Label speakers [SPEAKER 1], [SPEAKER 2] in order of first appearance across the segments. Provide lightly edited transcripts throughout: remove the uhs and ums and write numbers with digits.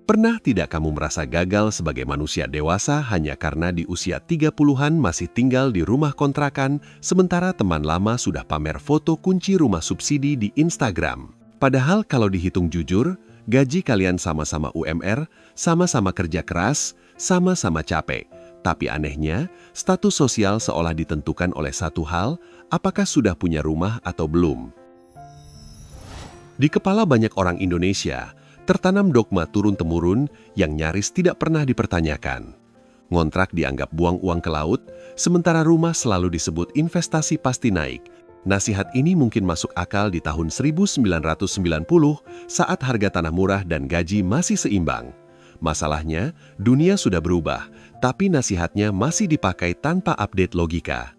[SPEAKER 1] Pernah tidak kamu merasa gagal sebagai manusia dewasa hanya karena di usia 30-an masih tinggal di rumah kontrakan, sementara teman lama sudah pamer foto kunci rumah subsidi di Instagram? Padahal kalau dihitung jujur, gaji kalian sama-sama UMR, sama-sama kerja keras, sama-sama capek. Tapi anehnya, status sosial seolah ditentukan oleh satu hal, apakah sudah punya rumah atau belum. Di kepala banyak orang Indonesia, tertanam dogma turun-temurun yang nyaris tidak pernah dipertanyakan. Ngontrak dianggap buang uang ke laut, sementara rumah selalu disebut investasi pasti naik. Nasihat ini mungkin masuk akal di tahun 1990 saat harga tanah murah dan gaji masih seimbang. Masalahnya, dunia sudah berubah, tapi nasihatnya masih dipakai tanpa update logika.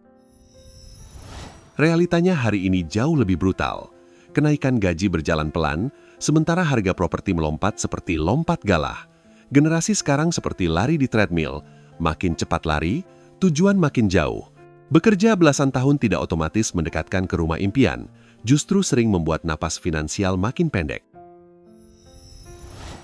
[SPEAKER 1] Realitanya hari ini jauh lebih brutal. Kenaikan gaji berjalan pelan, sementara harga properti melompat seperti lompat galah. Generasi sekarang seperti lari di treadmill, makin cepat lari, tujuan makin jauh. Bekerja belasan tahun tidak otomatis mendekatkan ke rumah impian, justru sering membuat napas finansial makin pendek.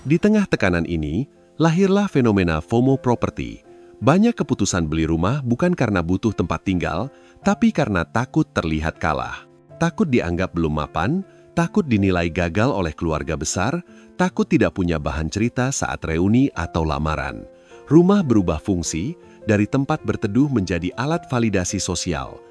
[SPEAKER 1] Di tengah tekanan ini, lahirlah fenomena FOMO properti. Banyak keputusan beli rumah bukan karena butuh tempat tinggal, tapi karena takut terlihat kalah. Takut dianggap belum mapan, takut dinilai gagal oleh keluarga besar, takut tidak punya bahan cerita saat reuni atau lamaran. Rumah berubah fungsi, dari tempat berteduh menjadi alat validasi sosial.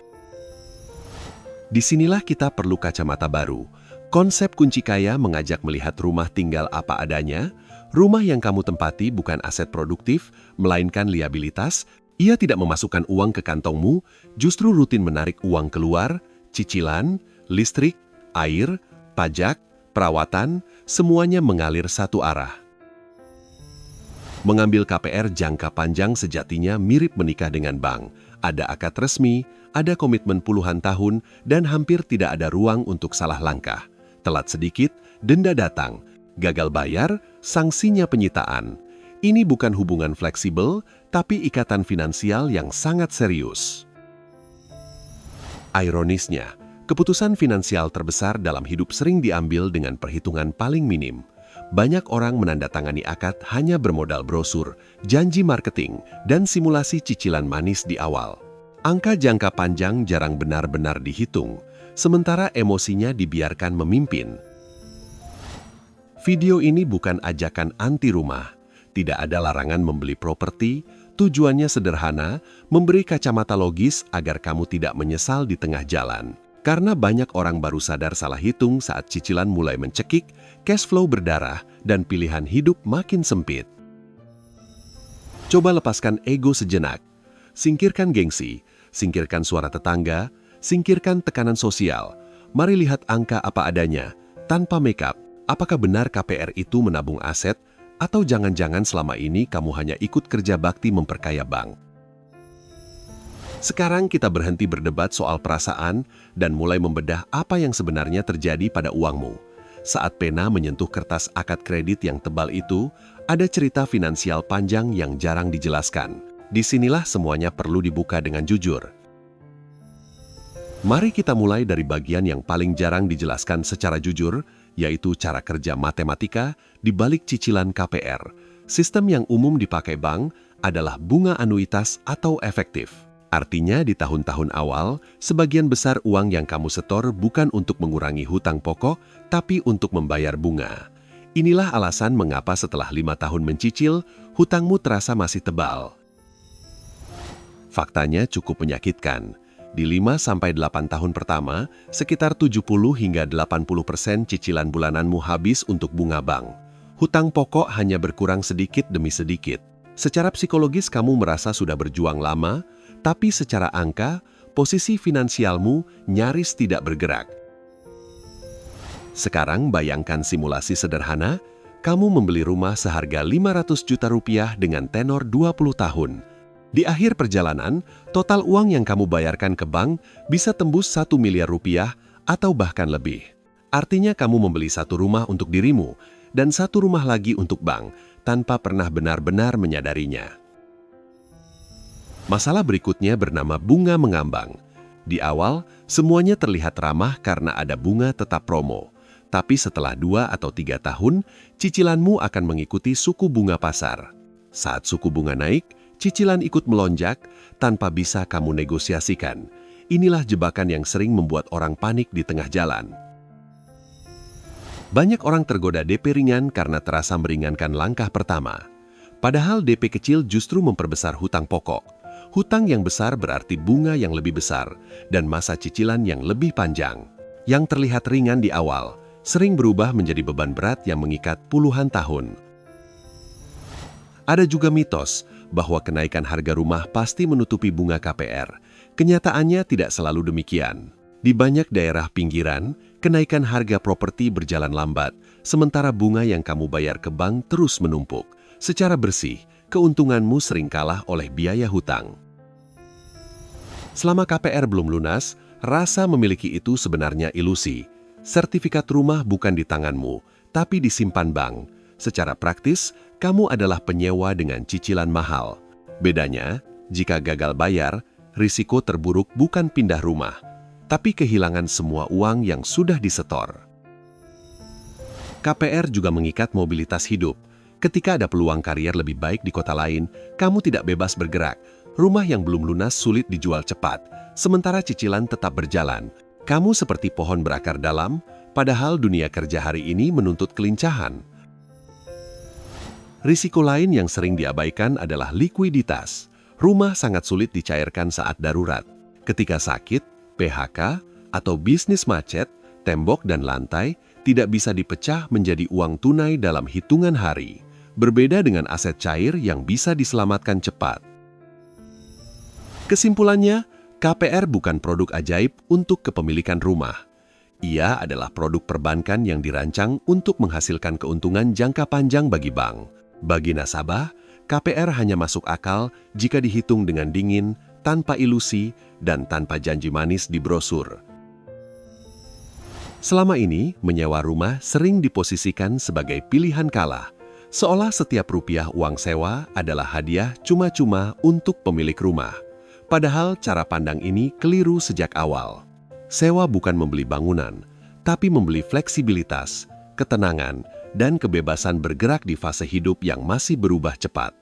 [SPEAKER 1] Disinilah kita perlu kacamata baru. Konsep kunci kaya mengajak melihat rumah tinggal apa adanya. Rumah yang kamu tempati bukan aset produktif, melainkan liabilitas. Ia tidak memasukkan uang ke kantongmu, justru rutin menarik uang keluar, cicilan, listrik, air, pajak, perawatan, semuanya mengalir satu arah. Mengambil KPR jangka panjang sejatinya mirip menikah dengan bank. Ada akad resmi, ada komitmen puluhan tahun, dan hampir tidak ada ruang untuk salah langkah. Telat sedikit, denda datang. Gagal bayar, sanksinya penyitaan. Ini bukan hubungan fleksibel, tapi ikatan finansial yang sangat serius. Ironisnya, keputusan finansial terbesar dalam hidup sering diambil dengan perhitungan paling minim. Banyak orang menandatangani akad hanya bermodal brosur, janji marketing, dan simulasi cicilan manis di awal. Angka jangka panjang jarang benar-benar dihitung, sementara emosinya dibiarkan memimpin. Video ini bukan ajakan anti rumah. Tidak ada larangan membeli properti, tujuannya sederhana, memberi kacamata logis agar kamu tidak menyesal di tengah jalan. Karena banyak orang baru sadar salah hitung saat cicilan mulai mencekik, cash flow berdarah, dan pilihan hidup makin sempit. Coba lepaskan ego sejenak. Singkirkan gengsi, singkirkan suara tetangga, singkirkan tekanan sosial. Mari lihat angka apa adanya, tanpa make up. Apakah benar KPR itu menabung aset, atau jangan-jangan selama ini kamu hanya ikut kerja bakti memperkaya bank? Sekarang kita berhenti berdebat soal perasaan dan mulai membedah apa yang sebenarnya terjadi pada uangmu. Saat pena menyentuh kertas akad kredit yang tebal itu, ada cerita finansial panjang yang jarang dijelaskan. Disinilah semuanya perlu dibuka dengan jujur. Mari kita mulai dari bagian yang paling jarang dijelaskan secara jujur, yaitu cara kerja matematika di balik cicilan KPR. Sistem yang umum dipakai bank adalah bunga anuitas atau efektif. Artinya di tahun-tahun awal, sebagian besar uang yang kamu setor bukan untuk mengurangi hutang pokok, tapi untuk membayar bunga. Inilah alasan mengapa setelah 5 tahun mencicil, hutangmu terasa masih tebal. Faktanya cukup menyakitkan. Di 5-8 tahun pertama, sekitar 70 hingga 80% cicilan bulananmu habis untuk bunga bank. Hutang pokok hanya berkurang sedikit demi sedikit. Secara psikologis kamu merasa sudah berjuang lama, tapi secara angka, posisi finansialmu nyaris tidak bergerak. Sekarang bayangkan simulasi sederhana, kamu membeli rumah seharga 500 juta rupiah dengan tenor 20 tahun. Di akhir perjalanan, total uang yang kamu bayarkan ke bank bisa tembus 1 miliar rupiah atau bahkan lebih. Artinya kamu membeli satu rumah untuk dirimu dan satu rumah lagi untuk bank tanpa pernah benar-benar menyadarinya. Masalah berikutnya bernama bunga mengambang. Di awal, semuanya terlihat ramah karena ada bunga tetap promo. Tapi setelah 2 atau 3 tahun, cicilanmu akan mengikuti suku bunga pasar. Saat suku bunga naik, cicilan ikut melonjak tanpa bisa kamu negosiasikan. Inilah jebakan yang sering membuat orang panik di tengah jalan. Banyak orang tergoda DP ringan karena terasa meringankan langkah pertama. Padahal DP kecil justru memperbesar hutang pokok. Hutang yang besar berarti bunga yang lebih besar dan masa cicilan yang lebih panjang. Yang terlihat ringan di awal, sering berubah menjadi beban berat yang mengikat puluhan tahun. Ada juga mitos bahwa kenaikan harga rumah pasti menutupi bunga KPR. Kenyataannya tidak selalu demikian. Di banyak daerah pinggiran, kenaikan harga properti berjalan lambat, sementara bunga yang kamu bayar ke bank terus menumpuk. Secara bersih, keuntunganmu sering kalah oleh biaya hutang. Selama KPR belum lunas, rasa memiliki itu sebenarnya ilusi. Sertifikat rumah bukan di tanganmu, tapi disimpan bank. Secara praktis, kamu adalah penyewa dengan cicilan mahal. Bedanya, jika gagal bayar, risiko terburuk bukan pindah rumah, tapi kehilangan semua uang yang sudah disetor. KPR juga mengikat mobilitas hidup. Ketika ada peluang karier lebih baik di kota lain, kamu tidak bebas bergerak. Rumah yang belum lunas sulit dijual cepat, sementara cicilan tetap berjalan. Kamu seperti pohon berakar dalam, padahal dunia kerja hari ini menuntut kelincahan. Risiko lain yang sering diabaikan adalah likuiditas. Rumah sangat sulit dicairkan saat darurat. Ketika sakit, PHK, atau bisnis macet, tembok dan lantai tidak bisa dipecah menjadi uang tunai dalam hitungan hari. Berbeda dengan aset cair yang bisa diselamatkan cepat. Kesimpulannya, KPR bukan produk ajaib untuk kepemilikan rumah. Ia adalah produk perbankan yang dirancang untuk menghasilkan keuntungan jangka panjang bagi bank. Bagi nasabah, KPR hanya masuk akal jika dihitung dengan dingin, tanpa ilusi, dan tanpa janji manis di brosur. Selama ini, menyewa rumah sering diposisikan sebagai pilihan kalah, seolah setiap rupiah uang sewa adalah hadiah cuma-cuma untuk pemilik rumah. Padahal cara pandang ini keliru sejak awal. Sewa bukan membeli bangunan, tapi membeli fleksibilitas, ketenangan, dan kebebasan bergerak di fase hidup yang masih berubah cepat.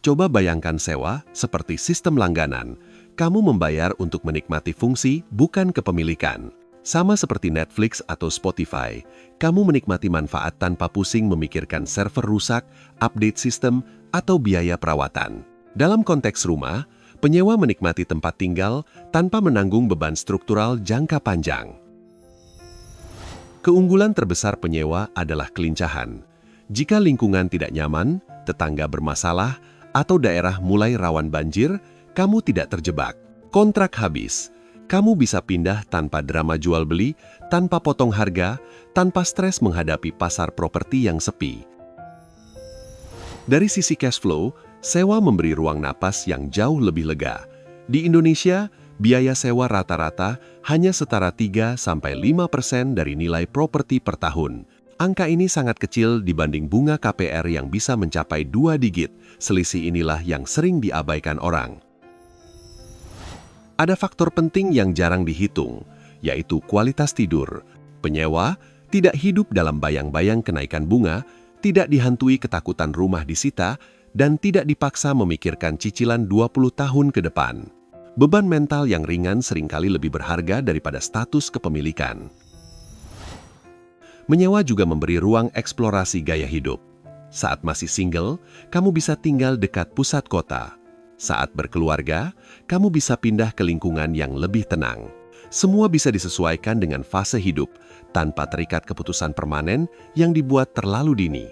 [SPEAKER 1] Coba bayangkan sewa seperti sistem langganan. Kamu membayar untuk menikmati fungsi, bukan kepemilikan. Sama seperti Netflix atau Spotify, kamu menikmati manfaat tanpa pusing memikirkan server rusak, update sistem, atau biaya perawatan. Dalam konteks rumah, penyewa menikmati tempat tinggal tanpa menanggung beban struktural jangka panjang. Keunggulan terbesar penyewa adalah kelincahan. Jika lingkungan tidak nyaman, tetangga bermasalah, atau daerah mulai rawan banjir, kamu tidak terjebak. Kontrak habis. Kamu bisa pindah tanpa drama jual beli, tanpa potong harga, tanpa stres menghadapi pasar properti yang sepi. Dari sisi cash flow, sewa memberi ruang napas yang jauh lebih lega. Di Indonesia, biaya sewa rata-rata hanya setara 3–5% dari nilai properti per tahun. Angka ini sangat kecil dibanding bunga KPR yang bisa mencapai 2 digit. Selisih inilah yang sering diabaikan orang. Ada faktor penting yang jarang dihitung, yaitu kualitas tidur. Penyewa tidak hidup dalam bayang-bayang kenaikan bunga, tidak dihantui ketakutan rumah disita, dan tidak dipaksa memikirkan cicilan 20 tahun ke depan. Beban mental yang ringan seringkali lebih berharga daripada status kepemilikan. Menyewa juga memberi ruang eksplorasi gaya hidup. Saat masih single, kamu bisa tinggal dekat pusat kota. Saat berkeluarga, kamu bisa pindah ke lingkungan yang lebih tenang. Semua bisa disesuaikan dengan fase hidup, tanpa terikat keputusan permanen yang dibuat terlalu dini.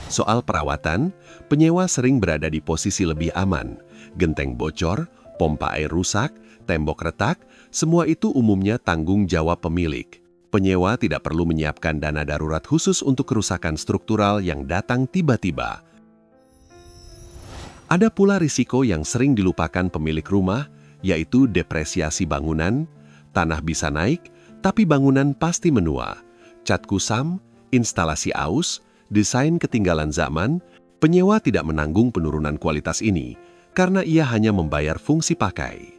[SPEAKER 1] Soal perawatan, penyewa sering berada di posisi lebih aman. Genteng bocor, pompa air rusak, tembok retak, semua itu umumnya tanggung jawab pemilik. Penyewa tidak perlu menyiapkan dana darurat khusus untuk kerusakan struktural yang datang tiba-tiba. Ada pula risiko yang sering dilupakan pemilik rumah, yaitu depresiasi bangunan. Tanah bisa naik, tapi bangunan pasti menua. Cat kusam, instalasi aus, desain ketinggalan zaman, penyewa tidak menanggung penurunan kualitas ini karena ia hanya membayar fungsi pakai.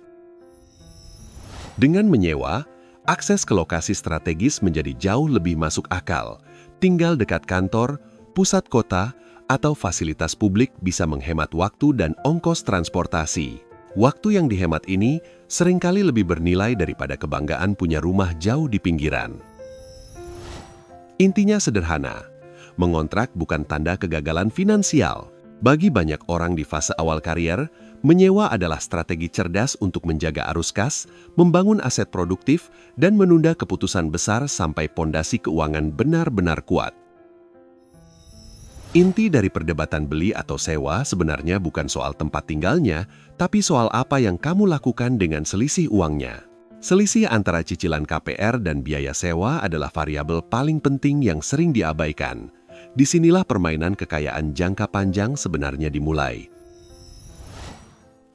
[SPEAKER 1] Dengan menyewa, Akses ke lokasi strategis menjadi jauh lebih masuk akal. Tinggal dekat kantor, pusat kota, atau fasilitas publik bisa menghemat waktu dan ongkos transportasi. Waktu yang dihemat ini seringkali lebih bernilai daripada kebanggaan punya rumah jauh di pinggiran. Intinya sederhana, mengontrak bukan tanda kegagalan finansial. Bagi banyak orang di fase awal karier, menyewa adalah strategi cerdas untuk menjaga arus kas, membangun aset produktif, dan menunda keputusan besar sampai pondasi keuangan benar-benar kuat. Inti dari perdebatan beli atau sewa sebenarnya bukan soal tempat tinggalnya, tapi soal apa yang kamu lakukan dengan selisih uangnya. Selisih antara cicilan KPR dan biaya sewa adalah variabel paling penting yang sering diabaikan. Disinilah permainan kekayaan jangka panjang sebenarnya dimulai.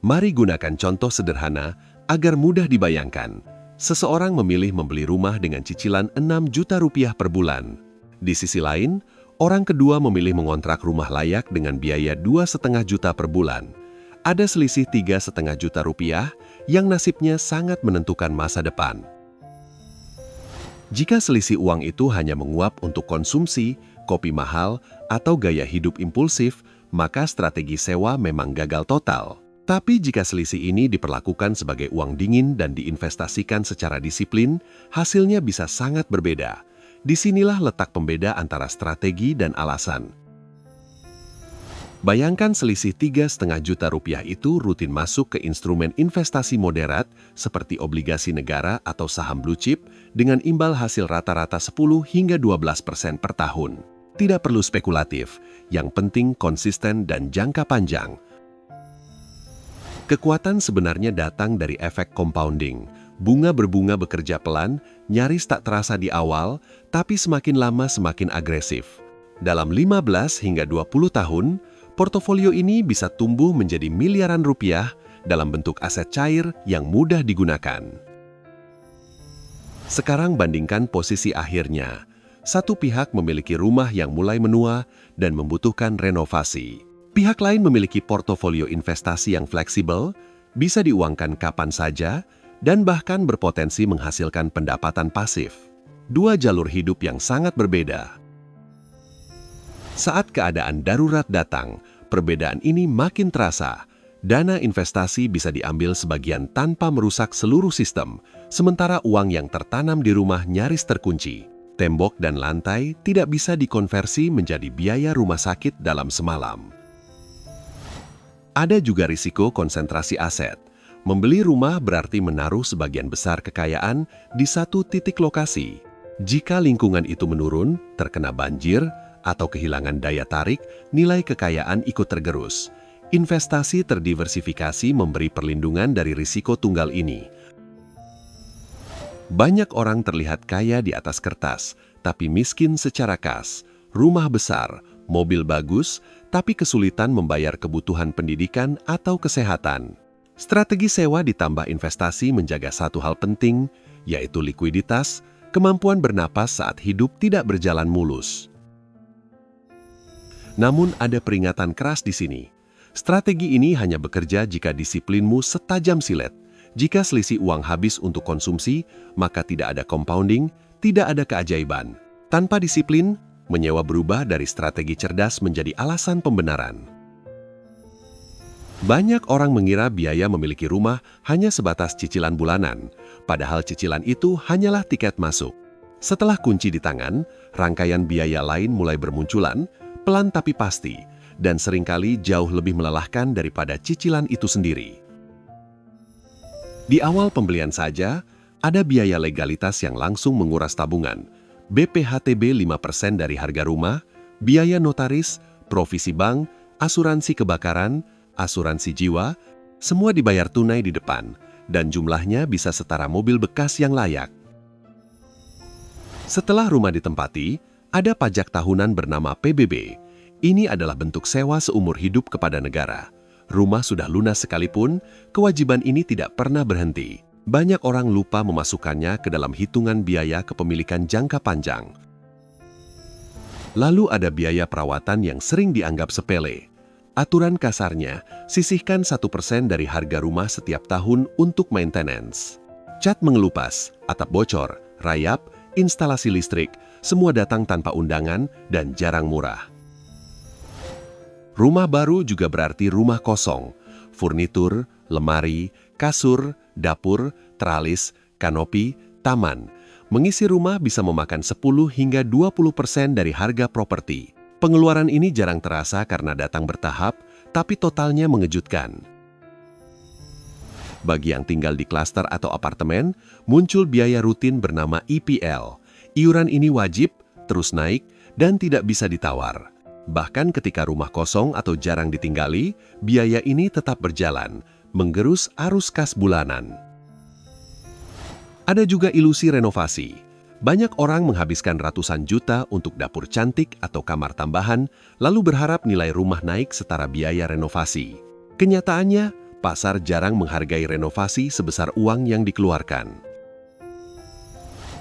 [SPEAKER 1] Mari gunakan contoh sederhana agar mudah dibayangkan. Seseorang memilih membeli rumah dengan cicilan 6 juta rupiah per bulan. Di sisi lain, orang kedua memilih mengontrak rumah layak dengan biaya 2,5 juta per bulan. Ada selisih 3,5 juta rupiah yang nasibnya sangat menentukan masa depan. Jika selisih uang itu hanya menguap untuk konsumsi, kopi mahal, atau gaya hidup impulsif, maka strategi sewa memang gagal total. Tapi jika selisih ini diperlakukan sebagai uang dingin dan diinvestasikan secara disiplin, hasilnya bisa sangat berbeda. Disinilah letak pembeda antara strategi dan alasan. Bayangkan selisih 3,5 juta rupiah itu rutin masuk ke instrumen investasi moderat seperti obligasi negara atau saham blue chip dengan imbal hasil rata-rata 10 hingga 12% per tahun. Tidak perlu spekulatif, yang penting konsisten dan jangka panjang. Kekuatan sebenarnya datang dari efek compounding. Bunga berbunga bekerja pelan, nyaris tak terasa di awal, tapi semakin lama semakin agresif. Dalam 15 hingga 20 tahun, portofolio ini bisa tumbuh menjadi miliaran rupiah dalam bentuk aset cair yang mudah digunakan. Sekarang bandingkan posisi akhirnya. Satu pihak memiliki rumah yang mulai menua dan membutuhkan renovasi. Pihak lain memiliki portofolio investasi yang fleksibel, bisa diuangkan kapan saja, dan bahkan berpotensi menghasilkan pendapatan pasif. Dua jalur hidup yang sangat berbeda. Saat keadaan darurat datang, perbedaan ini makin terasa. Dana investasi bisa diambil sebagian tanpa merusak seluruh sistem, sementara uang yang tertanam di rumah nyaris terkunci. Tembok dan lantai tidak bisa dikonversi menjadi biaya rumah sakit dalam semalam. Ada juga risiko konsentrasi aset. Membeli rumah berarti menaruh sebagian besar kekayaan di satu titik lokasi. Jika lingkungan itu menurun, terkena banjir, atau kehilangan daya tarik, nilai kekayaan ikut tergerus. Investasi terdiversifikasi memberi perlindungan dari risiko tunggal ini. Banyak orang terlihat kaya di atas kertas, tapi miskin secara kas. Rumah besar, mobil bagus, tapi kesulitan membayar kebutuhan pendidikan atau kesehatan. Strategi sewa ditambah investasi menjaga satu hal penting, yaitu likuiditas, kemampuan bernapas saat hidup tidak berjalan mulus. Namun ada peringatan keras di sini. Strategi ini hanya bekerja jika disiplinmu setajam silet. Jika selisih uang habis untuk konsumsi, maka tidak ada compounding, tidak ada keajaiban. Tanpa disiplin, menyewa berubah dari strategi cerdas menjadi alasan pembenaran. Banyak orang mengira biaya memiliki rumah hanya sebatas cicilan bulanan, padahal cicilan itu hanyalah tiket masuk. Setelah kunci di tangan, rangkaian biaya lain mulai bermunculan, pelan tapi pasti, dan seringkali jauh lebih melelahkan daripada cicilan itu sendiri. Di awal pembelian saja, ada biaya legalitas yang langsung menguras tabungan, BPHTB 5% dari harga rumah, biaya notaris, provisi bank, asuransi kebakaran, asuransi jiwa, semua dibayar tunai di depan, dan jumlahnya bisa setara mobil bekas yang layak. Setelah rumah ditempati, ada pajak tahunan bernama PBB. Ini adalah bentuk sewa seumur hidup kepada negara. Rumah sudah lunas sekalipun, kewajiban ini tidak pernah berhenti. Banyak orang lupa memasukkannya ke dalam hitungan biaya kepemilikan jangka panjang. Lalu ada biaya perawatan yang sering dianggap sepele. Aturan kasarnya, sisihkan 1% dari harga rumah setiap tahun untuk maintenance. Cat mengelupas, atap bocor, rayap, instalasi listrik, semua datang tanpa undangan dan jarang murah. Rumah baru juga berarti rumah kosong. Furnitur, lemari, kasur, dapur, teralis, kanopi, taman. Mengisi rumah bisa memakan 10 hingga 20% dari harga properti. Pengeluaran ini jarang terasa karena datang bertahap, tapi totalnya mengejutkan. Bagi yang tinggal di klaster atau apartemen, muncul biaya rutin bernama IPL. Iuran ini wajib, terus naik, dan tidak bisa ditawar. Bahkan ketika rumah kosong atau jarang ditinggali, biaya ini tetap berjalan, menggerus arus kas bulanan. Ada juga ilusi renovasi. Banyak orang menghabiskan ratusan juta untuk dapur cantik atau kamar tambahan, lalu berharap nilai rumah naik setara biaya renovasi. Kenyataannya, pasar jarang menghargai renovasi sebesar uang yang dikeluarkan.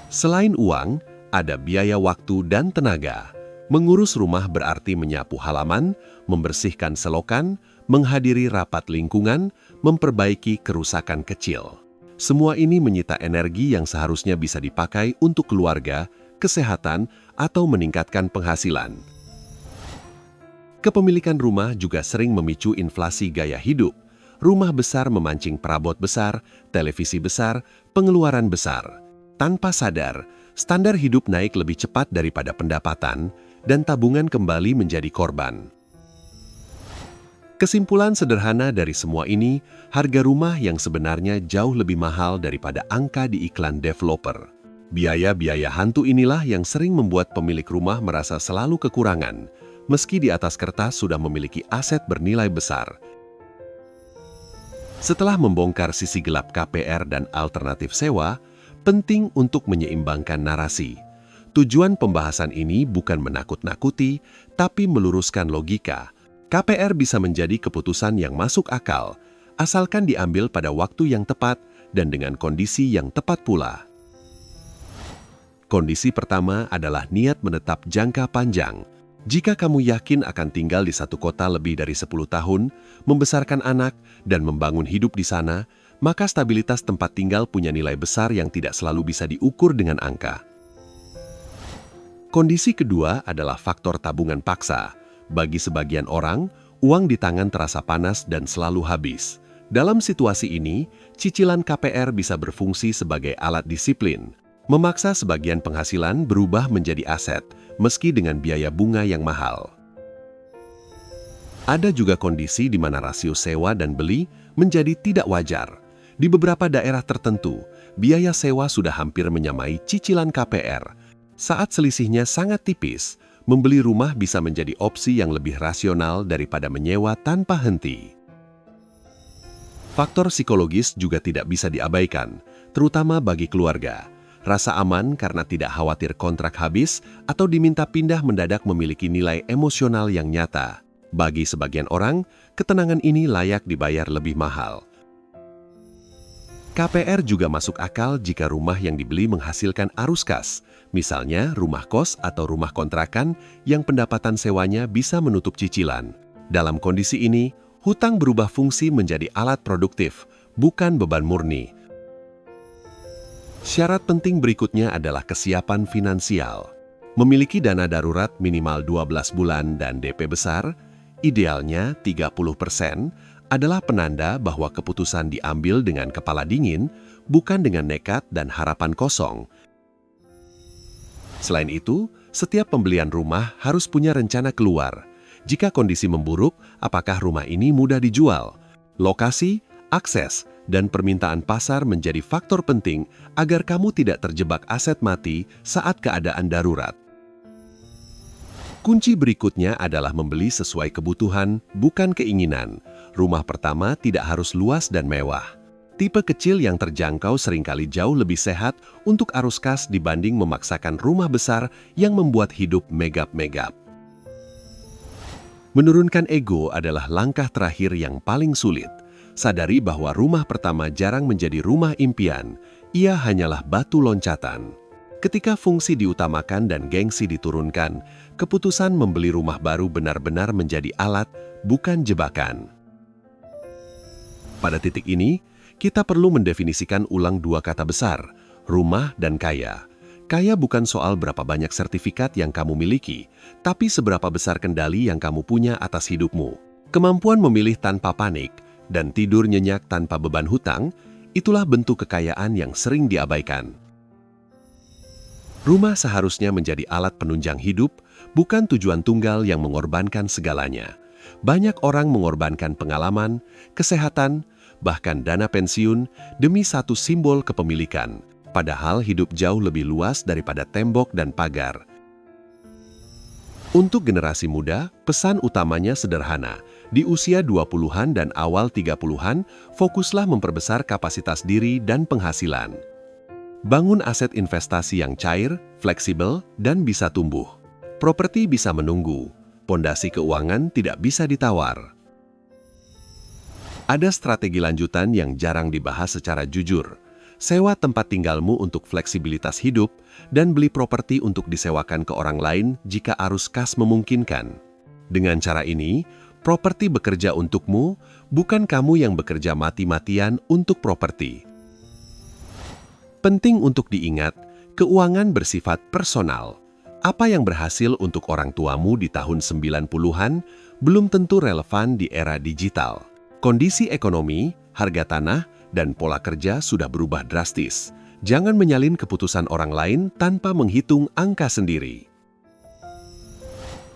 [SPEAKER 1] Selain uang, ada biaya waktu dan tenaga. Mengurus rumah berarti menyapu halaman, membersihkan selokan, menghadiri rapat lingkungan, memperbaiki kerusakan kecil. Semua ini menyita energi yang seharusnya bisa dipakai untuk keluarga, kesehatan, atau meningkatkan penghasilan. Kepemilikan rumah juga sering memicu inflasi gaya hidup. Rumah besar memancing perabot besar, televisi besar, pengeluaran besar. Tanpa sadar, standar hidup naik lebih cepat daripada pendapatan, dan tabungan kembali menjadi korban. Kesimpulan sederhana dari semua ini, harga rumah yang sebenarnya jauh lebih mahal daripada angka di iklan developer. Biaya-biaya hantu inilah yang sering membuat pemilik rumah merasa selalu kekurangan, meski di atas kertas sudah memiliki aset bernilai besar. Setelah membongkar sisi gelap KPR dan alternatif sewa, penting untuk menyeimbangkan narasi. Tujuan pembahasan ini bukan menakut-nakuti, tapi meluruskan logika. KPR bisa menjadi keputusan yang masuk akal, asalkan diambil pada waktu yang tepat dan dengan kondisi yang tepat pula. Kondisi pertama adalah niat menetap jangka panjang. Jika kamu yakin akan tinggal di satu kota lebih dari 10 tahun, membesarkan anak, dan membangun hidup di sana, maka stabilitas tempat tinggal punya nilai besar yang tidak selalu bisa diukur dengan angka. Kondisi kedua adalah faktor tabungan paksa. Bagi sebagian orang, uang di tangan terasa panas dan selalu habis. Dalam situasi ini, cicilan KPR bisa berfungsi sebagai alat disiplin, memaksa sebagian penghasilan berubah menjadi aset, meski dengan biaya bunga yang mahal. Ada juga kondisi di mana rasio sewa dan beli menjadi tidak wajar. Di beberapa daerah tertentu, biaya sewa sudah hampir menyamai cicilan KPR. Saat selisihnya sangat tipis, membeli rumah bisa menjadi opsi yang lebih rasional daripada menyewa tanpa henti. Faktor psikologis juga tidak bisa diabaikan, terutama bagi keluarga. Rasa aman karena tidak khawatir kontrak habis atau diminta pindah mendadak memiliki nilai emosional yang nyata. Bagi sebagian orang, ketenangan ini layak dibayar lebih mahal. KPR juga masuk akal jika rumah yang dibeli menghasilkan arus kas, misalnya rumah kos atau rumah kontrakan yang pendapatan sewanya bisa menutup cicilan. Dalam kondisi ini, hutang berubah fungsi menjadi alat produktif, bukan beban murni. Syarat penting berikutnya adalah kesiapan finansial. Memiliki dana darurat minimal 12 bulan dan DP besar, idealnya 30%, adalah penanda bahwa keputusan diambil dengan kepala dingin, bukan dengan nekat dan harapan kosong. Selain itu, setiap pembelian rumah harus punya rencana keluar. Jika kondisi memburuk, apakah rumah ini mudah dijual? Lokasi, akses, dan permintaan pasar menjadi faktor penting agar kamu tidak terjebak aset mati saat keadaan darurat. Kunci berikutnya adalah membeli sesuai kebutuhan, bukan keinginan. Rumah pertama tidak harus luas dan mewah. Tipe kecil yang terjangkau seringkali jauh lebih sehat untuk arus kas dibanding memaksakan rumah besar yang membuat hidup megap-megap. Menurunkan ego adalah langkah terakhir yang paling sulit. Sadari bahwa rumah pertama jarang menjadi rumah impian, ia hanyalah batu loncatan. Ketika fungsi diutamakan dan gengsi diturunkan, keputusan membeli rumah baru benar-benar menjadi alat, bukan jebakan. Pada titik ini, kita perlu mendefinisikan ulang dua kata besar, rumah dan kaya. Kaya bukan soal berapa banyak sertifikat yang kamu miliki, tapi seberapa besar kendali yang kamu punya atas hidupmu. Kemampuan memilih tanpa panik dan tidur nyenyak tanpa beban hutang, itulah bentuk kekayaan yang sering diabaikan. Rumah seharusnya menjadi alat penunjang hidup, bukan tujuan tunggal yang mengorbankan segalanya. Banyak orang mengorbankan pengalaman, kesehatan, bahkan dana pensiun demi satu simbol kepemilikan. Padahal hidup jauh lebih luas daripada tembok dan pagar. Untuk generasi muda, pesan utamanya sederhana. Di usia 20-an dan awal 30-an, fokuslah memperbesar kapasitas diri dan penghasilan. Bangun aset investasi yang cair, fleksibel, dan bisa tumbuh. Properti bisa menunggu. Pondasi keuangan tidak bisa ditawar. Ada strategi lanjutan yang jarang dibahas secara jujur. Sewa tempat tinggalmu untuk fleksibilitas hidup dan beli properti untuk disewakan ke orang lain jika arus kas memungkinkan. Dengan cara ini, properti bekerja untukmu, bukan kamu yang bekerja mati-matian untuk properti. Penting untuk diingat, keuangan bersifat personal. Apa yang berhasil untuk orang tuamu di tahun 90-an belum tentu relevan di era digital. Kondisi ekonomi, harga tanah, dan pola kerja sudah berubah drastis. Jangan menyalin keputusan orang lain tanpa menghitung angka sendiri.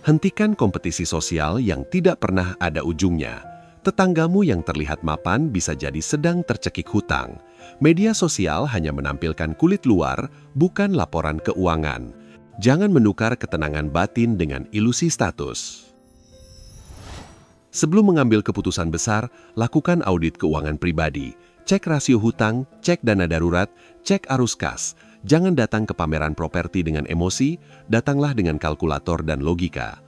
[SPEAKER 1] Hentikan kompetisi sosial yang tidak pernah ada ujungnya. Tetanggamu yang terlihat mapan bisa jadi sedang tercekik hutang. Media sosial hanya menampilkan kulit luar, bukan laporan keuangan. Jangan menukar ketenangan batin dengan ilusi status. Sebelum mengambil keputusan besar, lakukan audit keuangan pribadi. Cek rasio hutang, cek dana darurat, cek arus kas. Jangan datang ke pameran properti dengan emosi, datanglah dengan kalkulator dan logika.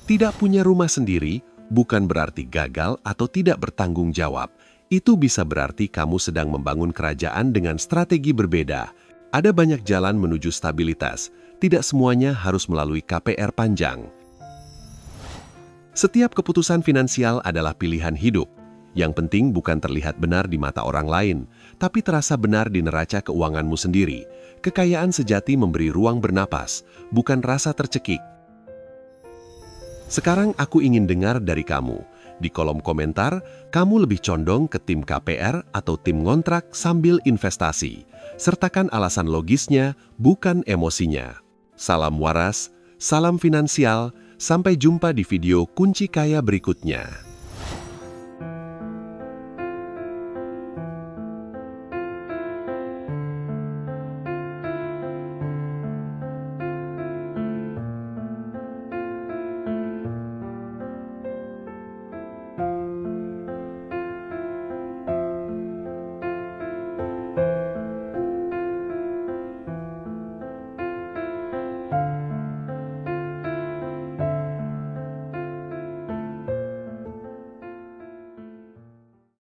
[SPEAKER 1] Tidak punya rumah sendiri bukan berarti gagal atau tidak bertanggung jawab. Itu bisa berarti kamu sedang membangun kerajaan dengan strategi berbeda. Ada banyak jalan menuju stabilitas, tidak semuanya harus melalui KPR panjang. Setiap keputusan finansial adalah pilihan hidup. Yang penting bukan terlihat benar di mata orang lain, tapi terasa benar di neraca keuanganmu sendiri. Kekayaan sejati memberi ruang bernapas, bukan rasa tercekik. Sekarang aku ingin dengar dari kamu. Di kolom komentar, kamu lebih condong ke tim KPR atau tim ngontrak sambil investasi. Sertakan alasan logisnya, bukan emosinya. Salam waras, salam finansial, sampai jumpa di video kunci kaya berikutnya.